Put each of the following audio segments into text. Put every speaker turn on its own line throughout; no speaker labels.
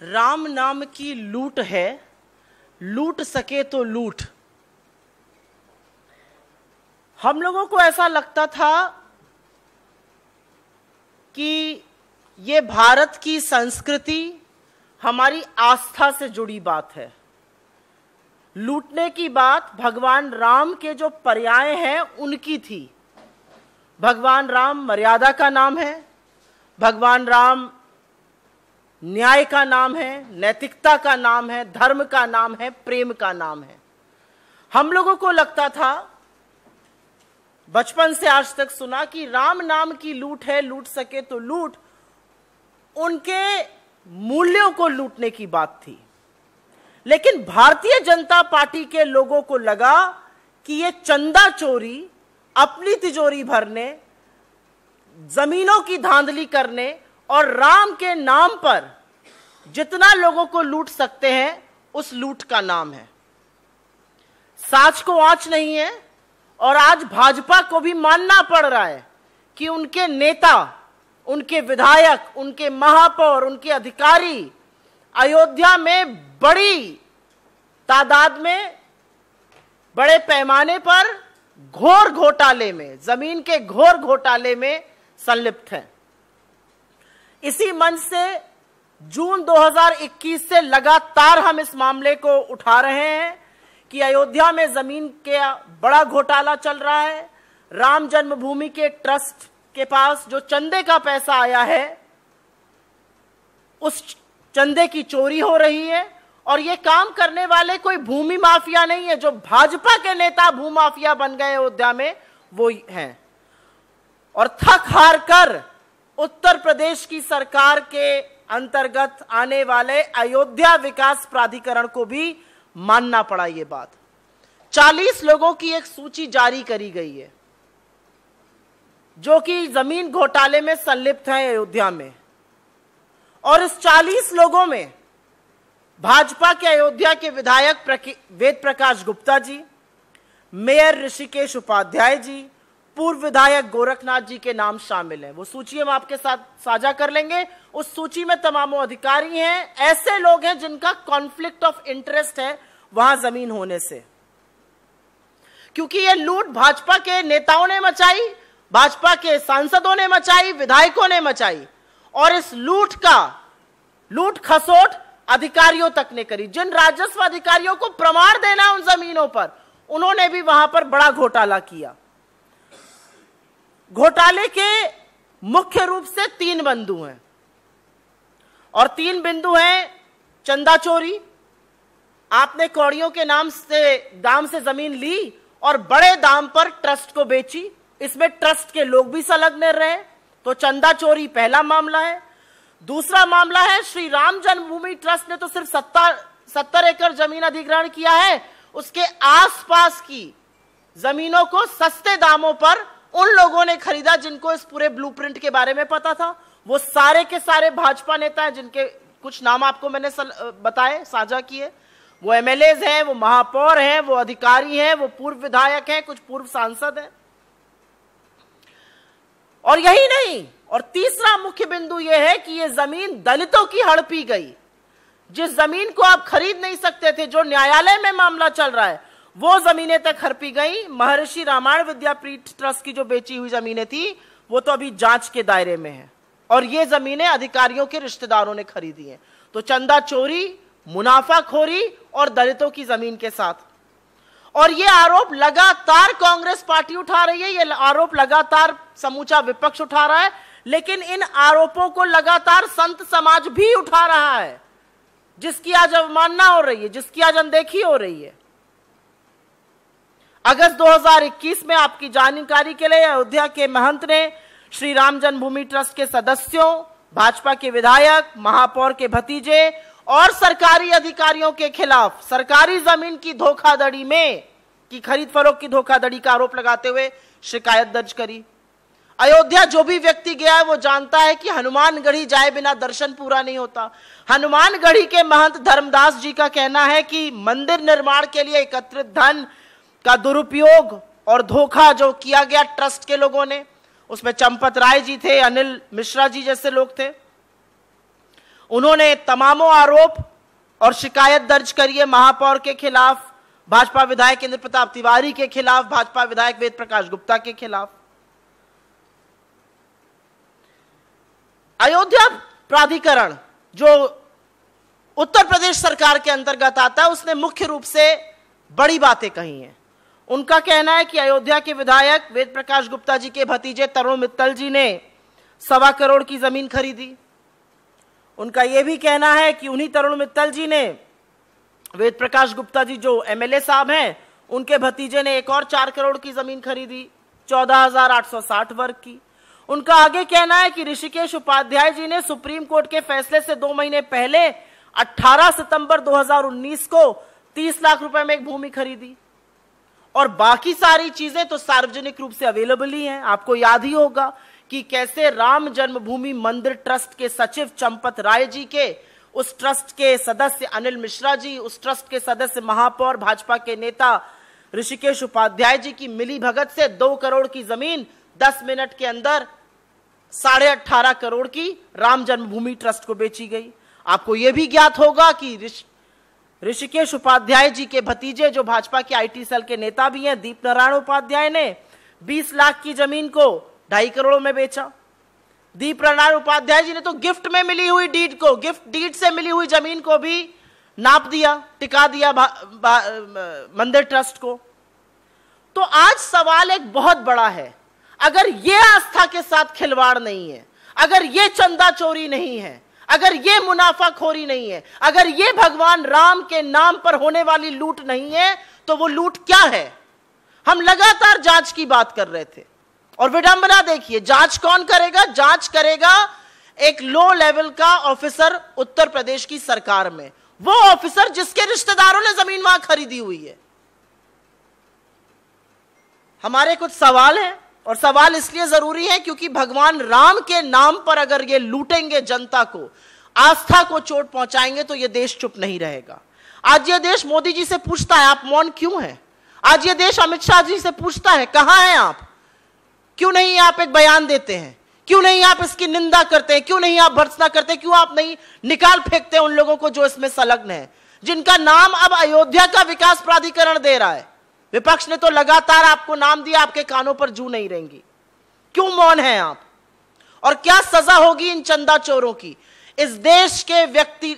राम नाम की लूट है, लूट सके तो लूट। हम लोगों को ऐसा लगता था कि ये भारत की संस्कृति, हमारी आस्था से जुड़ी बात है। लूटने की बात भगवान राम के जो पर्याय हैं उनकी थी। भगवान राम मर्यादा का नाम है, भगवान राम न्याय का नाम है, नैतिकता का नाम है, धर्म का नाम है, प्रेम का नाम है। हम लोगों को लगता था, बचपन से आज तक सुना कि राम नाम की लूट है, लूट सके तो लूट। उनके मूल्यों को लूटने की बात थी। लेकिन भारतीय जनता पार्टी के लोगों को लगा कि ये चंदा चोरी, अपनी तिजोरी भरने, जमीनों की धांधली करने और राम के नाम पर जितना लोगों को लूट सकते हैं, उस लूट का नाम है। साच को आंच नहीं है। और आज भाजपा को भी मानना पड़ रहा है कि उनके नेता, उनके विधायक, उनके महापौर, उनके अधिकारी अयोध्या में बड़ी तादाद में, बड़े पैमाने पर घोर घोटाले में, जमीन के घोर घोटाले में संलिप्त हैं। इसी मंच से जून 2021 से लगातार हम इस मामले को उठा रहे हैं कि अयोध्या में जमीन के बड़ा घोटाला चल रहा है। राम जन्मभूमि के ट्रस्ट के पास जो चंदे का पैसा आया है, उस चंदे की चोरी हो रही है। और ये काम करने वाले कोई भूमि माफिया नहीं है। जो भाजपा के नेता भूमाफिया बन गए अयोध्या में, वो हैं। और थक हार कर उत्तर प्रदेश की सरकार के अंतर्गत आने वाले अयोध्या विकास प्राधिकरण को भी मानना पड़ा ये बात। 40 लोगों की एक सूची जारी करी गई है जो कि जमीन घोटाले में संलिप्त हैं अयोध्या में। और इस 40 लोगों में भाजपा के अयोध्या के विधायक वेद प्रकाश गुप्ता जी, मेयर ऋषिकेश उपाध्याय जी, पूर्व विधायक गोरखनाथ जी के नाम शामिल हैं। वो सूची हम आपके साथ साझा कर लेंगे। उस सूची में तमामों अधिकारी हैं, ऐसे लोग हैं जिनका कॉन्फ्लिक्ट ऑफ इंटरेस्ट है वहां जमीन होने से। क्योंकि ये लूट भाजपा के नेताओं ने मचाई, भाजपा के सांसदों ने मचाई, विधायकों ने मचाई। और इस लूट खसोट अधिकारियों तक ने करी। जिन राजस्व अधिकारियों को प्रमाण देना उन जमीनों पर, उन्होंने भी वहां पर बड़ा घोटाला किया। घोटाले के मुख्य रूप से 3 बिंदु हैं। और 3 बिंदु हैं चंदा चोरी। आपने कौड़ियों के दाम से जमीन ली और बड़े दाम पर ट्रस्ट को बेची। इसमें ट्रस्ट के लोग भी संलग्न रहे, तो चंदा चोरी पहला मामला है। दूसरा मामला है, श्री राम जन्मभूमि ट्रस्ट ने तो सिर्फ 70 एकड़ जमीन अधिग्रहण किया है। उसके आसपास की जमीनों को सस्ते दामों पर उन लोगों ने खरीदा जिनको इस पूरे ब्लूप्रिंट के बारे में पता था। वो सारे के सारे भाजपा नेता हैं, जिनके कुछ नाम आपको मैंने बताए, साझा किए। वो एमएलएज हैं, वो महापौर हैं, वो अधिकारी हैं, वो पूर्व विधायक हैं, कुछ पूर्व सांसद हैं। और यही नहीं, और तीसरा मुख्य बिंदु यह है कि ये जमीन दलितों की हड़पी गई। जिस जमीन को आप खरीद नहीं सकते थे, जो न्यायालय में मामला चल रहा है, वो जमीनें तक हड़पी गई। महर्षि रामायण विद्यापीठ ट्रस्ट की जो बेची हुई जमीनें थी, वो तो अभी जांच के दायरे में है। और ये जमीनें अधिकारियों के रिश्तेदारों ने खरीदी हैं। तो चंदा चोरी, मुनाफाखोरी और दलितों की जमीन के साथ। और ये आरोप लगातार कांग्रेस पार्टी उठा रही है, ये आरोप लगातार समूचा विपक्ष उठा रहा है। लेकिन इन आरोपों को लगातार संत समाज भी उठा रहा है, जिसकी आज अवमानना हो रही है, जिसकी आज अनदेखी हो रही है। अगस्त 2021 में आपकी जानकारी के लिए अयोध्या के महंत ने श्री राम जन्मभूमि ट्रस्ट के सदस्यों, भाजपा के विधायक, महापौर के भतीजे और सरकारी अधिकारियों के खिलाफ सरकारी जमीन की धोखाधड़ी में की खरीद फरोख्त की धोखाधड़ी का आरोप लगाते हुए शिकायत दर्ज करी। अयोध्या जो भी व्यक्ति गया है वो जानता है कि हनुमानगढ़ी जाए बिना दर्शन पूरा नहीं होता। हनुमानगढ़ी के महंत धर्मदास जी का कहना है कि मंदिर निर्माण के लिए एकत्रित धन का दुरुपयोग और धोखा जो किया गया ट्रस्ट के लोगों ने, उसमें चंपत राय जी थे, अनिल मिश्रा जी जैसे लोग थे। उन्होंने तमामों आरोप और शिकायत दर्ज करी है महापौर के खिलाफ, भाजपा विधायक इंद्र प्रताप तिवारी के खिलाफ, भाजपा विधायक वेद प्रकाश गुप्ता के खिलाफ। अयोध्या प्राधिकरण जो उत्तर प्रदेश सरकार के अंतर्गत आता है, उसने मुख्य रूप से बड़ी बातें कही हैं। उनका कहना है कि अयोध्या के विधायक वेद प्रकाश गुप्ता जी के भतीजे तरुण मित्तल जी ने 1.25 करोड़ की जमीन खरीदी। उनका यह भी कहना है कि उन्हीं तरुण मित्तल जी ने, वेद प्रकाश गुप्ता जी जो एमएलए साहब हैं, उनके भतीजे ने एक और 4 करोड़ की जमीन खरीदी, 14,860 वर्ग की। उनका आगे कहना है कि ऋषिकेश उपाध्याय जी ने सुप्रीम कोर्ट के फैसले से 2 महीने पहले 18 सितंबर 2019 को 30 लाख रुपए में एक भूमि खरीदी, और बाकी सारी चीजें तो सार्वजनिक रूप से अवेलेबल ही हैं। आपको याद ही होगा कि कैसे राम जन्मभूमि मंदिर ट्रस्ट के सचिव चंपत राय जी के, उस ट्रस्ट के सदस्य अनिल मिश्रा जी, उस ट्रस्ट के सदस्य महापौर भाजपा के नेता ऋषिकेश उपाध्याय जी की मिली भगत से 2 करोड़ की जमीन 10 मिनट के अंदर 18.5 करोड़ की राम जन्मभूमि ट्रस्ट को बेची गई। आपको यह भी ज्ञात होगा कि ऋषिकेश उपाध्याय जी के भतीजे जो भाजपा के आईटी सेल के नेता भी हैं, दीप नारायण उपाध्याय ने 20 लाख की जमीन को 2.5 करोड़ में बेचा। दीप नारायण उपाध्याय जी ने तो गिफ्ट में मिली हुई डीड को, गिफ्ट डीड से मिली हुई जमीन को भी नाप दिया, टिका दिया मंदिर ट्रस्ट को। तो आज सवाल एक बहुत बड़ा है, अगर ये आस्था के साथ खिलवाड़ नहीं है, अगर ये चंदा चोरी नहीं है, अगर ये मुनाफाखोरी नहीं है, अगर ये भगवान राम के नाम पर होने वाली लूट नहीं है, तो वो लूट क्या है? हम लगातार जांच की बात कर रहे थे, और विडंबना देखिए, जांच कौन करेगा? जांच करेगा एक लो लेवल का ऑफिसर उत्तर प्रदेश की सरकार में, वो ऑफिसर जिसके रिश्तेदारों ने जमीन वहां खरीदी हुई है। हमारे कुछ सवाल हैं, और सवाल इसलिए जरूरी है क्योंकि भगवान राम के नाम पर अगर ये लूटेंगे जनता को, आस्था को चोट पहुंचाएंगे, तो ये देश चुप नहीं रहेगा। आज ये देश मोदी जी से पूछता है आप मौन क्यों हैं? आज ये देश अमित शाह जी से पूछता है कहां हैं आप? क्यों नहीं आप एक बयान देते हैं? क्यों नहीं आप इसकी निंदा करते हैं? क्यों नहीं आप भर्त्सना करते? क्यों आप नहीं निकाल फेंकते उन लोगों को जो इसमें संलग्न है, जिनका नाम अब अयोध्या का विकास प्राधिकरण दे रहा है? विपक्ष ने तो लगातार आपको नाम दिया, आपके कानों पर जू नहीं रहेंगी। क्यों मौन हैं आप? और क्या सजा होगी इन चंदा चोरों की? इस देश के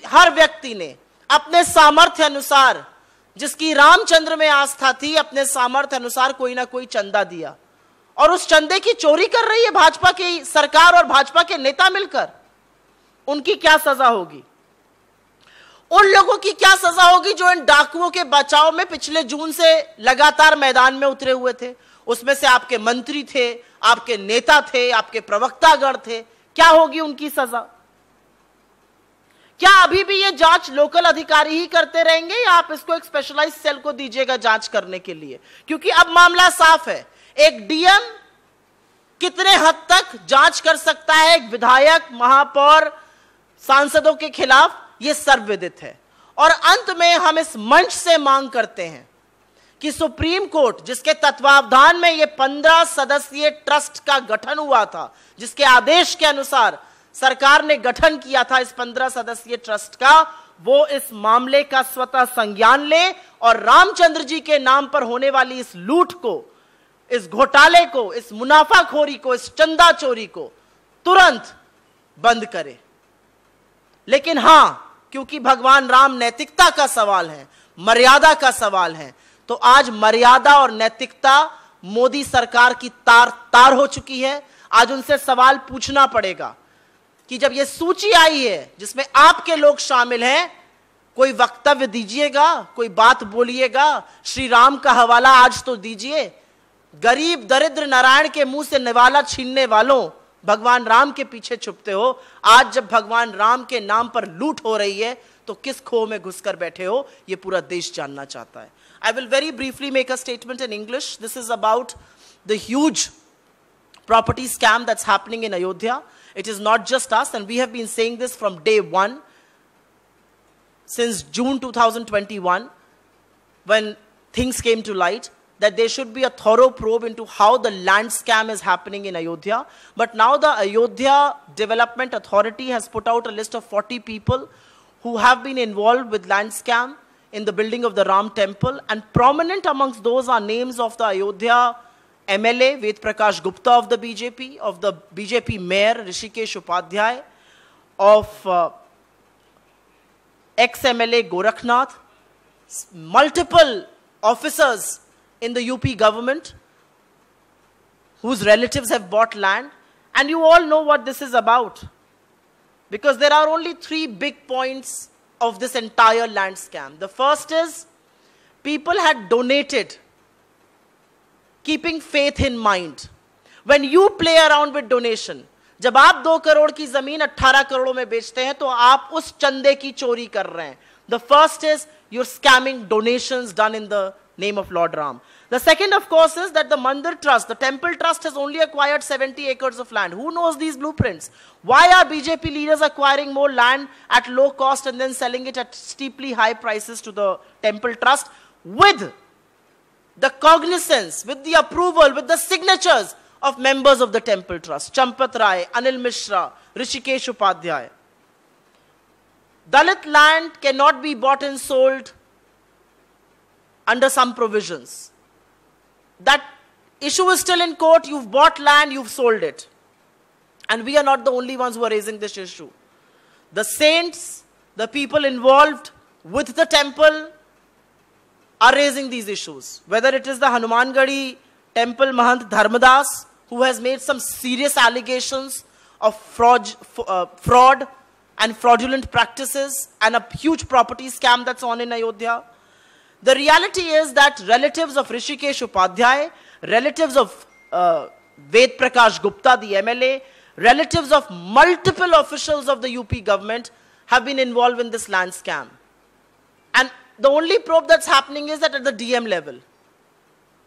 हर व्यक्ति ने अपने सामर्थ्य अनुसार, जिसकी रामचंद्र में आस्था थी, अपने सामर्थ्य अनुसार कोई ना कोई चंदा दिया, और उस चंदे की चोरी कर रही है भाजपा की सरकार और भाजपा के नेता मिलकर। उनकी क्या सजा होगी? उन लोगों की क्या सजा होगी जो इन डाकुओं के बचाव में पिछले जून से लगातार मैदान में उतरे हुए थे? उसमें से आपके मंत्री थे, आपके नेता थे, आपके प्रवक्तागण थे। क्या होगी उनकी सजा? क्या अभी भी ये जांच लोकल अधिकारी ही करते रहेंगे, या आप इसको एक स्पेशलाइज्ड सेल को दीजिएगा जांच करने के लिए? क्योंकि अब मामला साफ है, एक डीएम कितने हद तक जांच कर सकता है एक विधायक, महापौर, सांसदों के खिलाफ, यह सर्वविदित है। और अंत में हम इस मंच से मांग करते हैं कि सुप्रीम कोर्ट, जिसके तत्वावधान में यह 15 सदस्यीय ट्रस्ट का गठन हुआ था, जिसके आदेश के अनुसार सरकार ने गठन किया था इस 15 सदस्यीय ट्रस्ट का, वो इस मामले का स्वतः संज्ञान ले और रामचंद्र जी के नाम पर होने वाली इस लूट को, इस घोटाले को, इस मुनाफाखोरी को, इस चंदा चोरी को तुरंत बंद करे। लेकिन हां, क्योंकि भगवान राम नैतिकता का सवाल है, मर्यादा का सवाल है, तो आज मर्यादा और नैतिकता मोदी सरकार की तार हो चुकी है। आज उनसे सवाल पूछना पड़ेगा कि जब यह सूची आई है जिसमें आपके लोग शामिल हैं, कोई वक्तव्य दीजिएगा, कोई बात बोलिएगा, श्री राम का हवाला आज तो दीजिए। गरीब दरिद्र नारायण के मुंह से निवाला छीनने वालों, भगवान राम के पीछे छुपते हो। आज जब भगवान राम के नाम पर लूट हो रही है, तो किस खो में घुसकर बैठे हो, यह पूरा देश जानना चाहता है। I will very briefly make a statement in English. This is about the huge property scam that's happening in Ayodhya. It is not just us, and we have been saying this from day one, since June 2021, when things came to light. that there should be a thorough probe into how the land scam is happening in Ayodhya. But now the Ayodhya Development Authority has put out a list of 40 people who have been involved with land scam in the building of the Ram temple. And prominent amongst those are names of the Ayodhya MLA, Ved Prakash Gupta of the BJP Mayor, Rishikesh Upadhyay, of ex-MLA Gorakhnath, multiple officers in the UP government whose relatives have bought land. And you all know what this is about, because there are only 3 big points of this entire land scam. The first is, people had donated, keeping faith in mind. When you play around with donation, जब आप 2 करोड़ की जमीन 18 करोड़ में बेचते हैं, तो आप उस चंदे की चोरी कर रहे हैं. The first is, you're scamming donations done in the name of Lord Ram. The second, of course, is that the Mandir Trust, the Temple Trust, has only acquired 70 acres of land. Who knows these blueprints? Why are BJP leaders acquiring more land at low cost and then selling it at steeply high prices to the Temple Trust, with the cognizance, with the approval, with the signatures of members of the Temple Trust? Champat Rai, Anil Mishra, Rishikesh Upadhyay. Dalit land cannot be bought and sold under some provisions. That issue is still in court. You've bought land, you've sold it. And we are not the only ones who are raising this issue. The saints, the people involved with the temple are raising these issues. Whether it is the Hanumangadi temple Mahant Dharmadas, who has made some serious allegations of fraud and fraudulent practices and a huge property scam that's on in Ayodhya. The reality is that relatives of Rishikesh Upadhyay, relatives of Ved Prakash Gupta, the MLA, relatives of multiple officials of the UP government have been involved in this land scam. And the only probe that's happening is that at the DM level.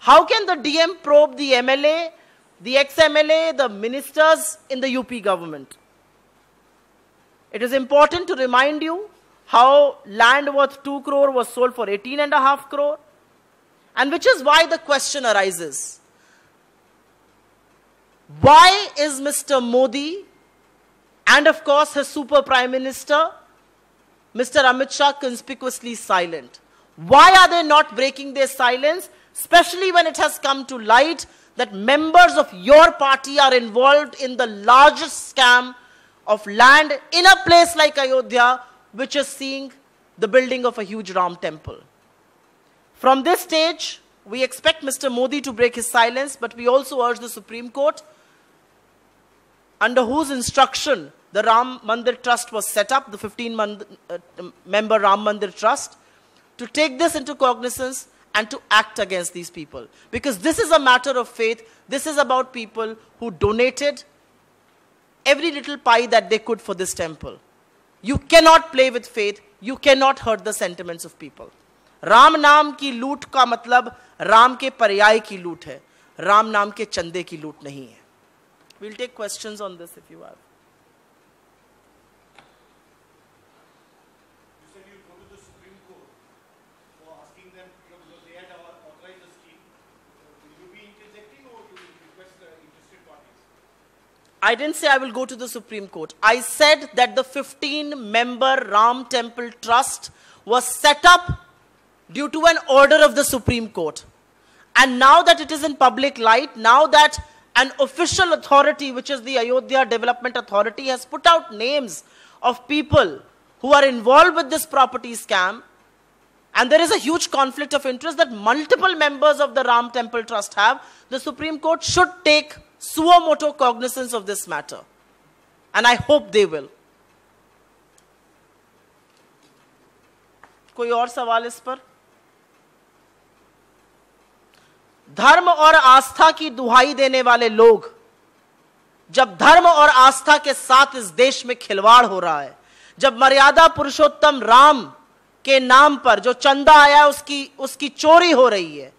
How can the DM probe the MLA, the ex-MLA, the ministers in the UP government? It is important to remind you how land worth 2 crore was sold for 18.5 crore. And which is why the question arises. Why is Mr. Modi and of course his super prime minister, Mr. Amit Shah, conspicuously silent? Why are they not breaking their silence, especially when it has come to light that members of your party are involved in the largest scam of land in a place like Ayodhya, which is seeing the building of a huge Ram temple? From this stage, we expect Mr. Modi to break his silence, but we also urge the Supreme Court, under whose instruction the Ram Mandir Trust was set up, the 15-member Ram Mandir Trust, to take this into cognizance and to act against these people. Because this is a matter of faith. This is about people who donated every little pie that they could for this temple. You cannot play with faith. You cannot hurt the sentiments of people. Ram नाम की लूट का मतलब राम के पर्याय की लूट है, राम नाम के चंदे की लूट नहीं है. We'll take questions on this if you have.
You said you'll go to the Supreme Court for asking them, because they had authorized the scheme. Will you be interjecting or you will request the interested parties?
I didn't say I will go to the Supreme Court. I said that the 15-member Ram Temple Trust was set up due to an order of the Supreme Court. And now that it is in public light, now that an official authority, which is the Ayodhya Development Authority, has put out names of people who are involved with this property scam, and there is a huge conflict of interest that multiple members of the Ram Temple Trust have, the Supreme Court should take suo motu cognizance of this matter. And I hope they will. कोई और सवाल इस पर? धर्म और आस्था की दुहाई देने वाले लोग, जब धर्म और आस्था के साथ इस देश में खिलवाड़ हो रहा है, जब मर्यादा पुरुषोत्तम राम के नाम पर जो चंदा आया उसकी चोरी हो रही है,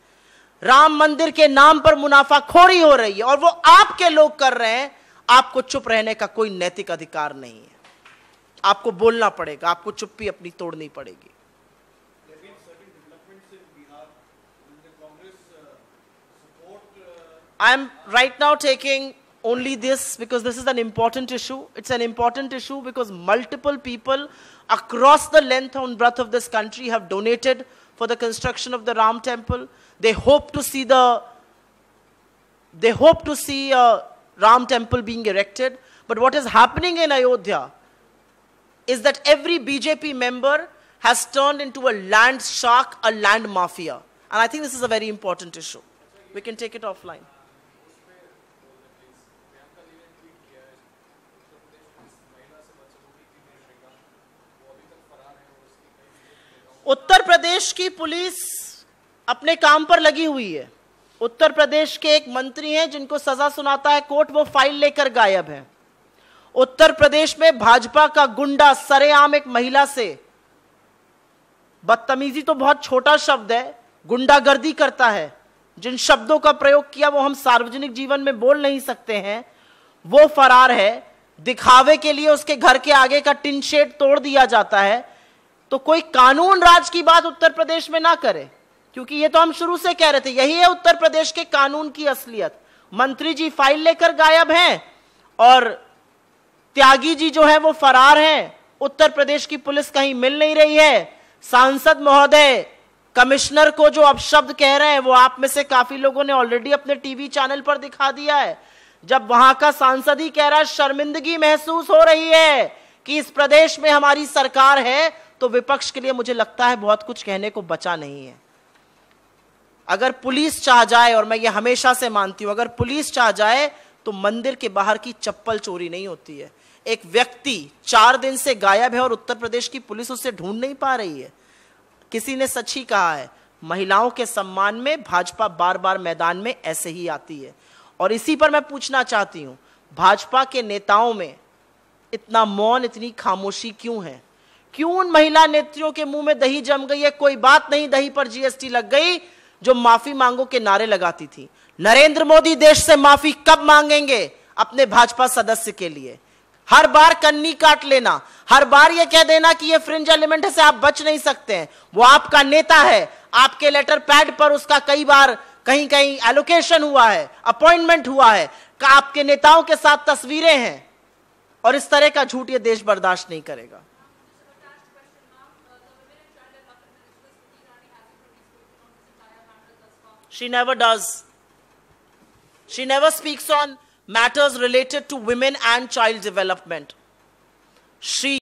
राम मंदिर के नाम पर मुनाफाखोरी हो रही है, और वो आपके लोग कर रहे हैं, आपको चुप रहने का कोई नैतिक अधिकार नहीं है. आपको बोलना पड़ेगा, आपको चुप्पी अपनी तोड़नी पड़ेगी.
There have been certain developments in Bihar. Will the Congress
I'm right now taking only this because this is an important issue. It's an important issue because multiple people across the length and breadth of this country have donated for the construction of the Ram temple. They hope to see Ram temple being erected. But what is happening in Ayodhya is that every BJP member has turned into a land shark, a land mafia. And I think this is a very important issue. We can take it offline. Uttar Pradesh की police अपने काम पर लगी हुई है। उत्तर प्रदेश के एक मंत्री हैं जिनको सजा सुनाता है कोर्ट, वो फाइल लेकर गायब है। उत्तर प्रदेश में भाजपा का गुंडा सरेआम एक महिला से, बदतमीजी तो बहुत छोटा शब्द है, गुंडागर्दी करता है। जिन शब्दों का प्रयोग किया वो हम सार्वजनिक जीवन में बोल नहीं सकते हैं। वो फरार है। दिखावे के लिए उसके घर के आगे का टिन शेड तोड़ दिया जाता है। तो कोई कानून राज की बात उत्तर प्रदेश में ना करे, क्योंकि ये तो हम शुरू से कह रहे थे, यही है उत्तर प्रदेश के कानून की असलियत। मंत्री जी फाइल लेकर गायब हैं और त्यागी जी जो है वो फरार हैं। उत्तर प्रदेश की पुलिस कहीं मिल नहीं रही है। सांसद महोदय, कमिश्नर को जो अपशब्द कह रहे हैं वो आप में से काफी लोगों ने ऑलरेडी अपने टीवी चैनल पर दिखा दिया है। जब वहां का सांसद ही कह रहा है शर्मिंदगी महसूस हो रही है कि इस प्रदेश में हमारी सरकार है, तो विपक्ष के लिए मुझे लगता है बहुत कुछ कहने को बचा नहीं है। अगर पुलिस चाह जाए, और मैं ये हमेशा से मानती हूं, अगर पुलिस चाह जाए तो मंदिर के बाहर की चप्पल चोरी नहीं होती है। एक व्यक्ति 4 दिन से गायब है और उत्तर प्रदेश की पुलिस उसे ढूंढ नहीं पा रही है। किसी ने सच ही कहा है, महिलाओं के सम्मान में भाजपा बार बार मैदान में ऐसे ही आती है। और इसी पर मैं पूछना चाहती हूं, भाजपा के नेताओं में इतना मौन, इतनी खामोशी क्यों है? क्यों उन महिला नेत्रियों के मुंह में दही जम गई है? कोई बात नहीं, दही पर जीएसटी लग गई, जो माफी मांगो के नारे लगाती थी। नरेंद्र मोदी देश से माफी कब मांगेंगे अपने भाजपा सदस्य के लिए? हर बार कन्नी काट लेना, हर बार यह कह देना कि यह फ्रिंज एलिमेंट से आप बच नहीं सकते हैं। वो आपका नेता है, आपके लेटर पैड पर उसका कई बार कहीं कहीं एलोकेशन हुआ है, अपॉइंटमेंट हुआ है, आपके नेताओं के साथ तस्वीरें हैं, और इस तरह का झूठ ये देश बर्दाश्त नहीं करेगा। She never does. She never speaks on matters related to women and child development. She